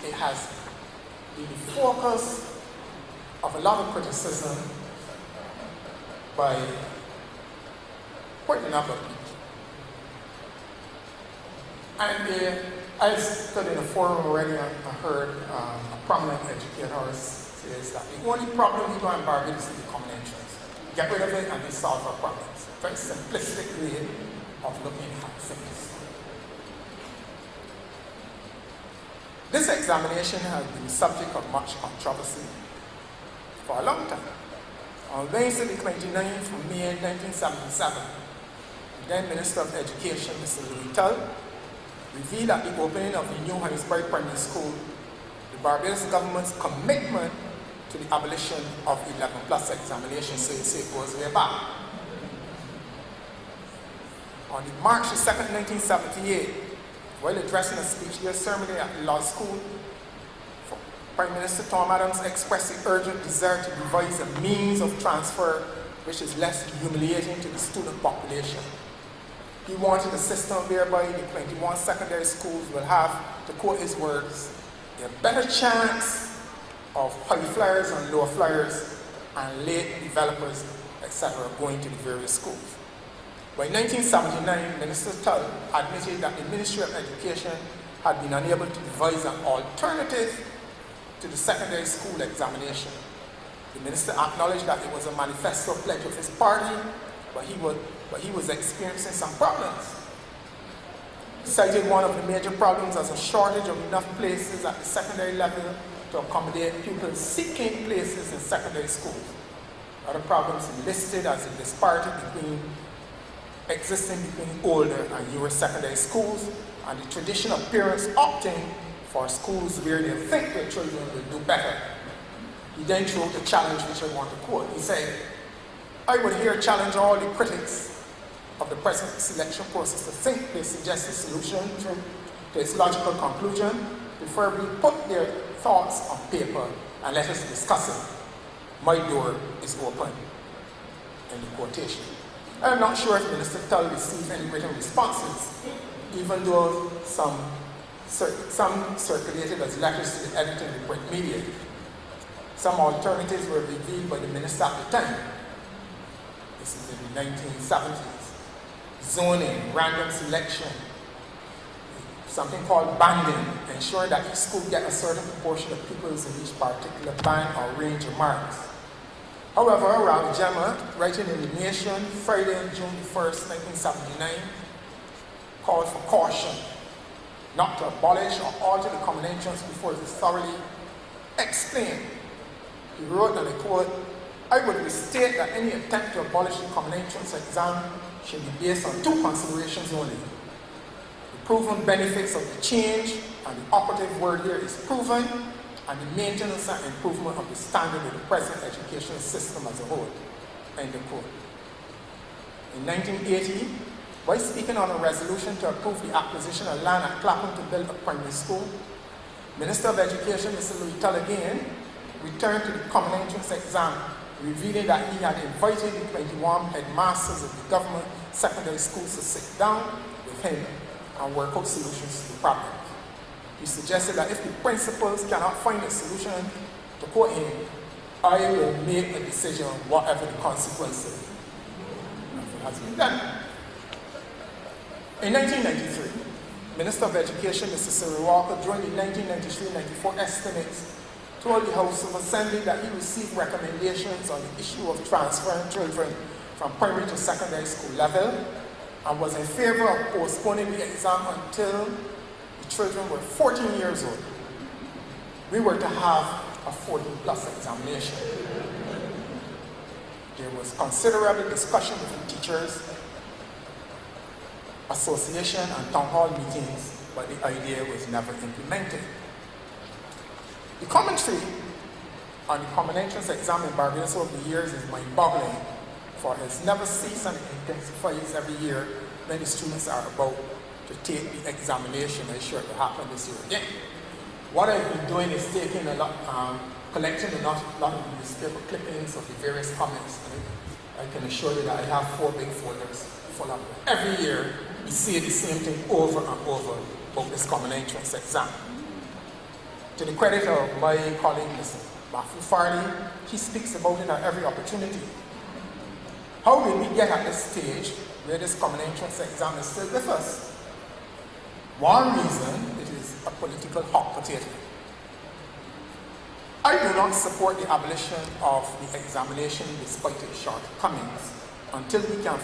it has been the focus of a lot of criticism by quite a number of people. And I stood in a forum already and I heard a prominent educator says that the only problem we got in Barbados is the common entrance. Get rid of it and we solve our problems. Very simplistic way of looking at things. This examination has been the subject of much controversy for a long time. On Wednesday, the 29th of May 1977, the then Minister of Education, Mr. Louis Tull, revealed at the opening of the new Harrisburg Primary School the Barbados government's commitment to the abolition of 11+ examinations, so you say it goes way back. On March 2nd, 1978, while addressing a speech there ceremony at the law school, Prime Minister Tom Adams expressed the urgent desire to devise a means of transfer which is less humiliating to the student population. He wanted a system whereby the 21 secondary schools will have, to quote his words, a better chance of high flyers and low flyers and late developers, etc., going to the various schools. By 1979, Minister Tull admitted that the Ministry of Education had been unable to devise an alternative to the secondary school examination. The minister acknowledged that it was a manifesto pledge of his party, but he was experiencing some problems. He cited one of the major problems as a shortage of enough places at the secondary level to accommodate pupils seeking places in secondary schools. Other problems listed as a disparity existing between older and newer secondary schools, and the tradition of parents opting for schools where they think their children will do better. He then threw out a challenge which I want to quote. He said, "I would here challenge all the critics of the present selection process to think they suggest a solution to its logical conclusion, preferably put their thoughts on paper and let us discuss it. My door is open." End of quotation. I'm not sure if Minister Tull received any written responses, even though some circulated as letters to the editor in the print media. Some alternatives were revealed by the minister at the time. This is in the 1970s. Zoning, random selection, something called banding, ensuring that each school get a certain proportion of pupils in each particular band or range of marks. However, Ralph Gemma, writing in The Nation, Friday, June 1st, 1979, called for caution, not to abolish or alter the common entrance before it is thoroughly explained. He wrote, and I quote, "I would restate that any attempt to abolish the common entrance exam should be based on two considerations only: the proven benefits of the change, and the operative word here is proven, and the maintenance and improvement of the standard of the present educational system as a whole." End of quote. In 1980, while speaking on a resolution to approve the acquisition of land at Clapham to build a primary school, Minister of Education, Mr. Louis Tull again, returned to the common entrance exam, revealing that he had invited the 21 headmasters of the government secondary schools to sit down with him and work out solutions to the problem. He suggested that if the principals cannot find a solution, to quote him, "I will make a decision whatever the consequences." Nothing has been done. In 1993, Minister of Education, Mr. Cyril Walker, during the 1993-94 estimates, told the House of Assembly that he received recommendations on the issue of transferring children from primary to secondary school level and was in favor of postponing the exam until the children were 14 years old. We were to have a 14+ examination. There was considerable discussion with the teachers association and town hall meetings, but the idea was never implemented. The commentary on the common entrance exam in Barbados over the years is mind-boggling, for it has never ceased and intensifies every year when the students are about to take the examination. I'm sure it will happen this year again. What I've been doing is taking collecting a lot of newspaper clippings of the various comments. I can assure you that I have 4 big folders full of them. Every year, we see the same thing over and over about this common entrance exam. To the credit of my colleague, Mr. Matthew Farley, he speaks about it at every opportunity. How did we get at this stage where this common entrance exam is still with us? One reason, it is a political hot potato. I do not support the abolition of the examination despite its shortcomings until we can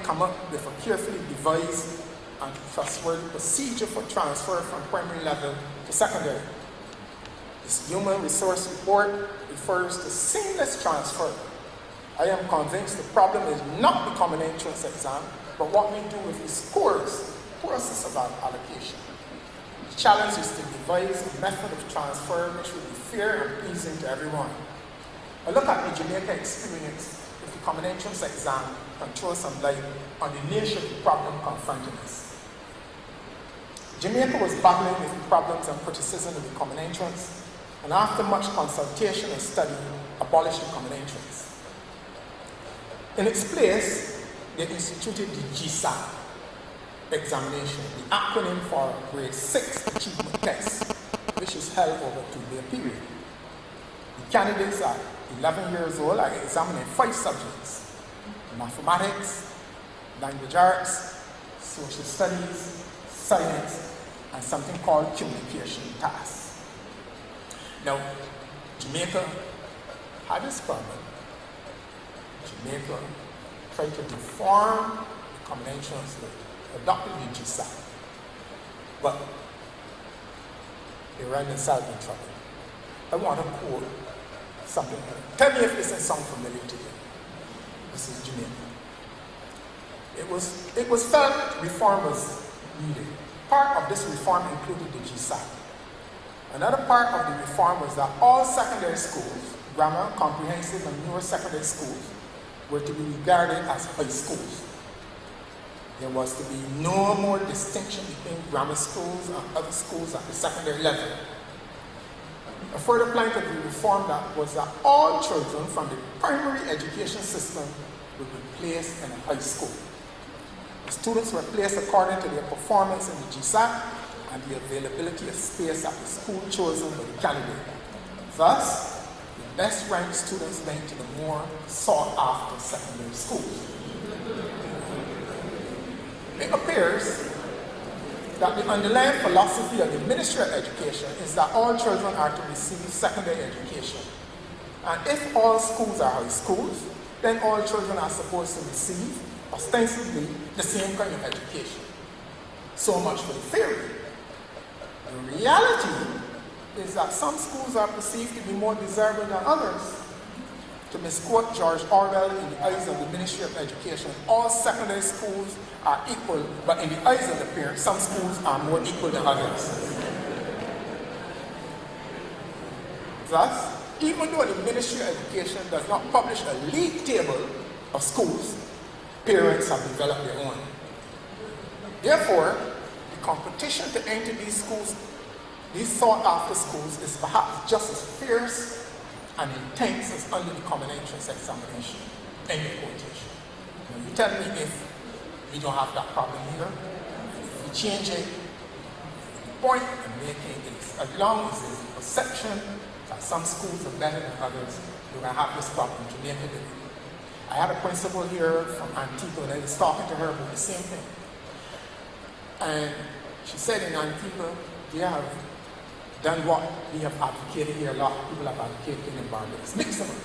come up with a carefully devised and trustworthy procedure for transfer from primary level to secondary. This human resource report refers to seamless transfer. I am convinced the problem is not the common entrance exam, but what we do with the scores, process of allocation. The challenge is to devise a method of transfer which will be fair and pleasing to everyone. A look at the Jamaica experience with the common entrance exam can throw some light on the nature of the problem confronting us. Jamaica was battling with the problems and criticism of the common entrance, and after much consultation and study, abolished the common entrance. In its place, they instituted the GSAT examination, the acronym for Grade 6 Achievement Test, which is held over a 2-day period. The candidates are 11 years old are examined in 5 subjects: mathematics, language arts, social studies, science, and something called communication tasks. Now, Jamaica had this problem. Jamaica tried to reform the common entrance, adopted the GSAT, but they ran themselves in trouble. I want to quote something. Tell me if this doesn't sound familiar to you. This is Jamaica. It was felt reform was needed. Part of this reform included the GSAT. Another part of the reform was that all secondary schools, grammar, comprehensive, and newer secondary schools, were to be regarded as high schools. There was to be no more distinction between grammar schools and other schools at the secondary level. A further plank of the reform was that all children from the primary education system would be placed in a high school. The students were placed according to their performance in the GSAT and the availability of space at the school chosen by the candidate. Thus, the best ranked students went to the more sought after secondary schools. It appears that the underlying philosophy of the Ministry of Education is that all children are to receive secondary education. And if all schools are high schools, then all children are supposed to receive, ostensibly, the same kind of education. So much for the theory. The reality is that some schools are perceived to be more desirable than others. To misquote George Orwell, in the eyes of the Ministry of Education, all secondary schools are equal, but in the eyes of the parents, some schools are more equal than others. Thus, even though the Ministry of Education does not publish a league table of schools, parents have developed their own. Therefore, the competition to enter these schools, these sought-after schools, is perhaps just as fierce and intense as under the common entrance examination. End of quotation. Now you tell me if we don't have that problem here. If we change it, the point I'm making is, as long as there's a perception that some schools are better than others, we're going to have this problem. Jamaica did it. I had a principal here from Antigua, and I was talking to her about the same thing. And she said in Antigua, they have done what we have advocated here, a lot of people have advocated in Barbados. Mix them up.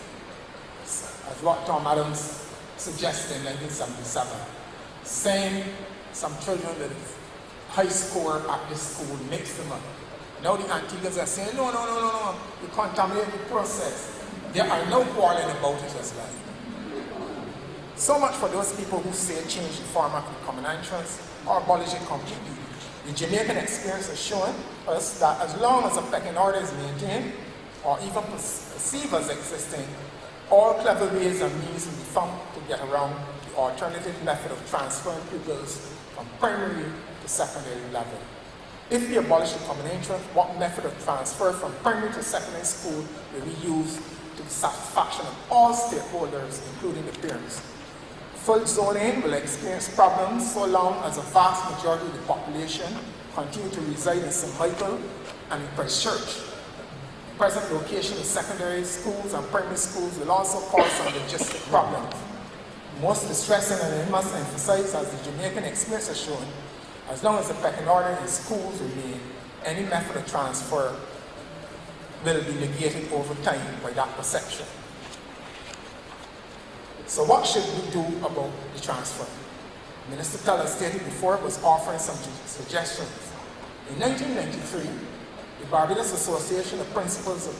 As what Tom Adams suggested in 1977. Saying some children with high score at this school, mix them up. Now the Antiguans are saying, no, you contaminate the process. There are no quarreling about it as well. So much for those people who say change the format of the common entrance or abolish it completely. The Jamaican experience has shown us that as long as a pecking order is maintained, or even perceived as existing, all clever ways and means will be found to get around the alternative method of transferring pupils from primary to secondary level. If we abolish the common entrance, what method of transfer from primary to secondary school will we use to the satisfaction of all stakeholders, including the parents? Full zoning will experience problems so long as a vast majority of the population continue to reside in St. Michael and in Christchurch. present location of secondary schools and primary schools will also cause some logistic problems. Most distressing, and I must emphasize, as the Jamaican experience has shown, as long as the pecking order in schools remain, any method of transfer will be negated over time by that perception. So what should we do about the transfer? Minister Teller stated before was offering some suggestions. In 1993, the Barbados Association of Principals of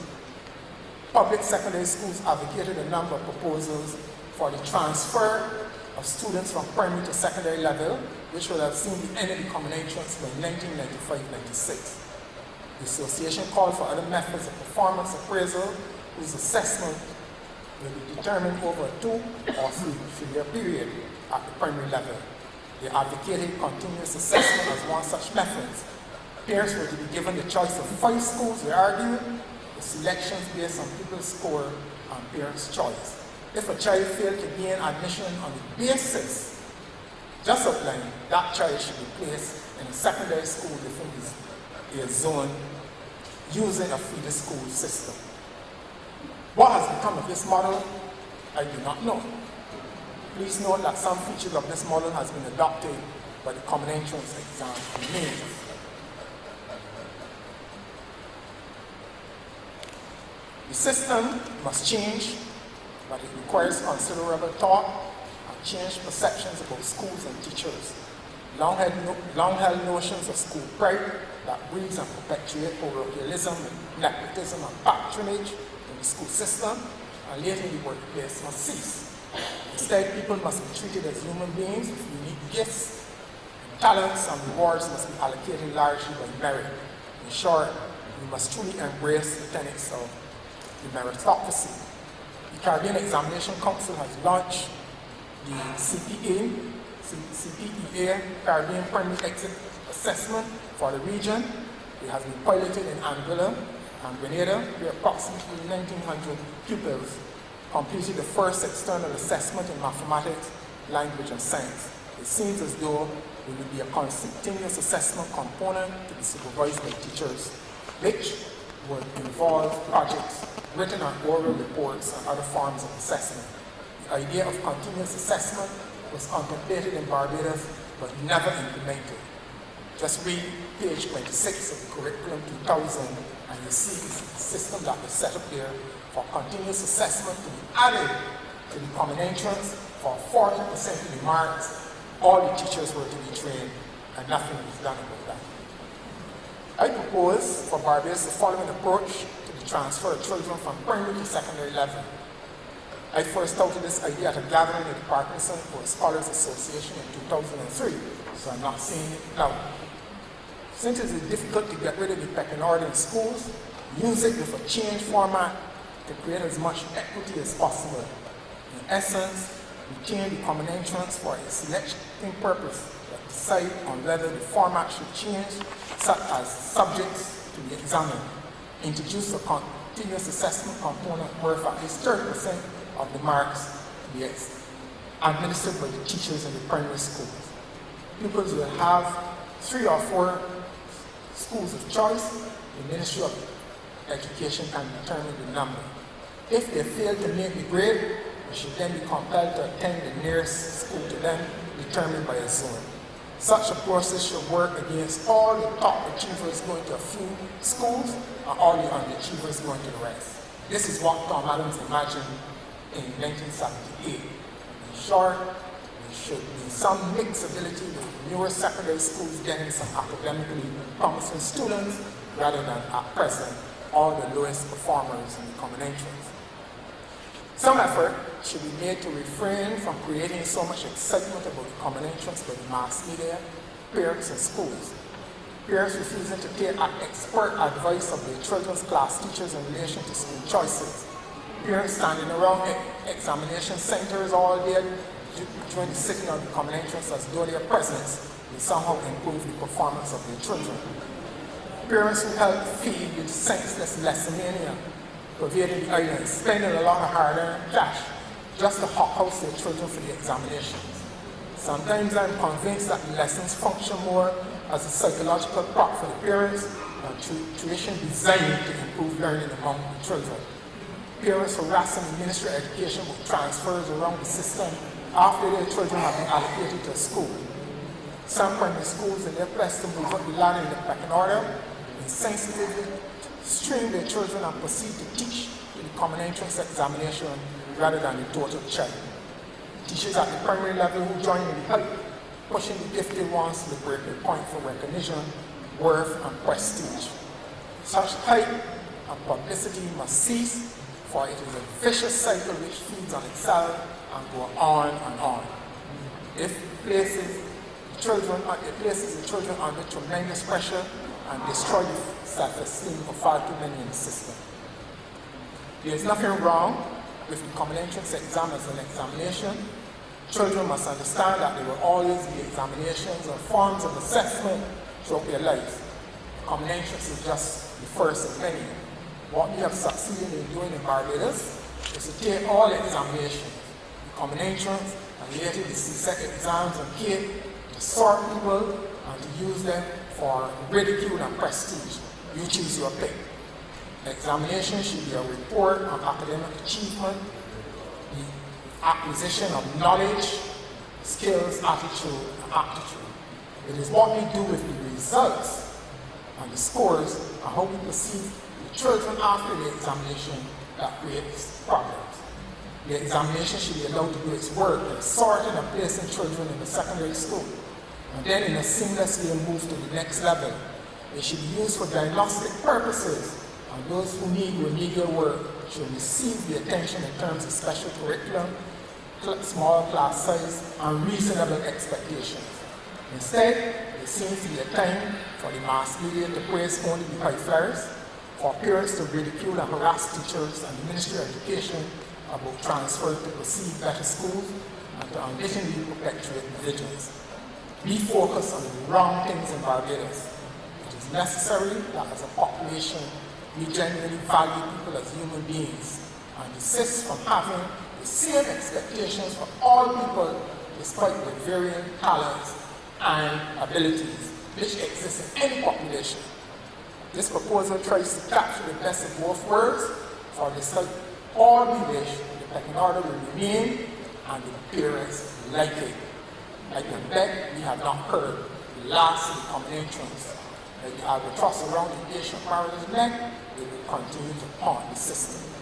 Public Secondary Schools advocated a number of proposals for the transfer of students from primary to secondary level, which will have seen the end of the common entrance by 1995-96. The association called for other methods of performance appraisal whose assessment will be determined over a 2 or 3-year period at the primary level. They advocated continuous assessment as one such method. Parents were to be given the choice of 5 schools, they argued, with selections based on pupils' score and parents' choice. If a child failed to gain admission on the basis just outlined, that child should be placed in a secondary school within their zone using a feeder school system. What has become of this model, I do not know. Please note that some features of this model has been adopted by the common entrance exam remains. The system must change, but it requires considerable thought and change perceptions about schools and teachers. Long-held notions of school pride that breeds and perpetuate parochialism, nepotism, and patronage in the school system, and later in the workplace must cease. Instead, people must be treated as human beings with unique gifts, and talents, and rewards must be allocated largely by merit. In short, we must truly embrace the tenets of the meritocracy. The Caribbean Examination Council has launched the CPEA, Caribbean Primary Exit Assessment for the region. It has been piloted in Anguilla and Grenada, where approximately 1,900 pupils completed the first external assessment in mathematics, language, and science. It seems as though there will be a continuous assessment component to be supervised by teachers, which would involve projects, written and oral reports, and other forms of assessment. The idea of continuous assessment was contemplated in Barbados, but never implemented. Just read page 26 of the Curriculum 2000, and you see the system that was set up there for continuous assessment to be added to the common entrance for 40% of the marks. All the teachers were to be trained, and nothing was done about that. I propose for Barbados the following approach to the transfer of children from primary to secondary level. I first touted this idea at a gathering at the Parkinson Scholars Association in 2003, so I'm not saying it now. Since it is difficult to get rid of the pecking order in schools, use it with a changed format to create as much equity as possible. In essence, retain the common entrance for a selecting purpose, but decide on whether the format should change, such as subjects to be examined. Introduce a continuous assessment component worth at least 30% of the marks to be administered by the teachers in the primary schools. Pupils will have 3 or 4 schools of choice. The Ministry of Education can determine the number. If they fail to make the grade, they should then be compelled to attend the nearest school to them, determined by a zone. Such a process should work against all the top achievers going to a few schools and all the underachievers going to the rest. This is what Tom Adams imagined in 1978. In short, there should be some mixability with newer secondary schools getting some academically promising students rather than at present all the lowest performers in the common entrance. Some effort should be made to refrain from creating so much excitement about the common entrance by the mass media, parents, and schools. Parents refusing to take expert advice of their children's class teachers in relation to school choices. Parents standing around examination centers all day during the sitting of the common entrance as though their presence will somehow improve the performance of their children. Parents who help feed with senseless lesson mania, pervading the island, spending a lot of hard-earned cash just to hothouse their children for the examinations. Sometimes I'm convinced that the lessons function more as a psychological prop for the parents tuition designed to improve learning among the children. Parents harassing the Ministry of Education with transfers around the system after their children have been allocated to a school. Some primary schools in their quest to move up the ladder in the pecking order insensitively stream their children and proceed to teach in the common entrance examination rather than the total check. Teachers at the primary level who join in the help pushing the gifted ones to the breaking point for recognition, worth, and prestige. Such hype and publicity must cease, for it is a vicious cycle which feeds on itself and goes on and on. It places the children under tremendous pressure and destroys the self-esteem of far too many in the system. There is nothing wrong with the common entrance exam as an examination. Children must understand that there will always be examinations or forms of assessment throughout their lives. Common entrance is just the first of many. What we have succeeded in doing in Barbados is to take all the examinations, the common entrance, and later the C-SEC exams and CAPE, to sort people and to use them for ridicule and prestige. You choose your pick. The examination should be a report on academic achievement, the acquisition of knowledge, skills, attitude, and aptitude. It is what we do with the results and the scores and how we perceive the children after the examination that creates problems. The examination should be allowed to do its work in sorting and placing children in the secondary school, and then in a seamless way move to the next level. It should be used for diagnostic purposes, and those who need remedial work should receive the attention in terms of special curriculum, small class size, and reasonable expectations. Instead, it seems to be a time for the mass media to praise only the high flyers, for parents to ridicule and harass teachers and the Ministry of Education about transfer to perceived better schools, and to unwittingly perpetuate divisions. We focus on the wrong things in Barbados. It is necessary that as a population, we genuinely value people as human beings and desist from having the same expectations for all people despite their varying talents and abilities which exist in any population. This proposal tries to capture the best of both worlds, for despite all we wish, the pecking order will remain and the parents like it. Like the beg we have not heard, the last of the common entrance, like the albatross around the Asian marriage neck, they will continue to haunt the system.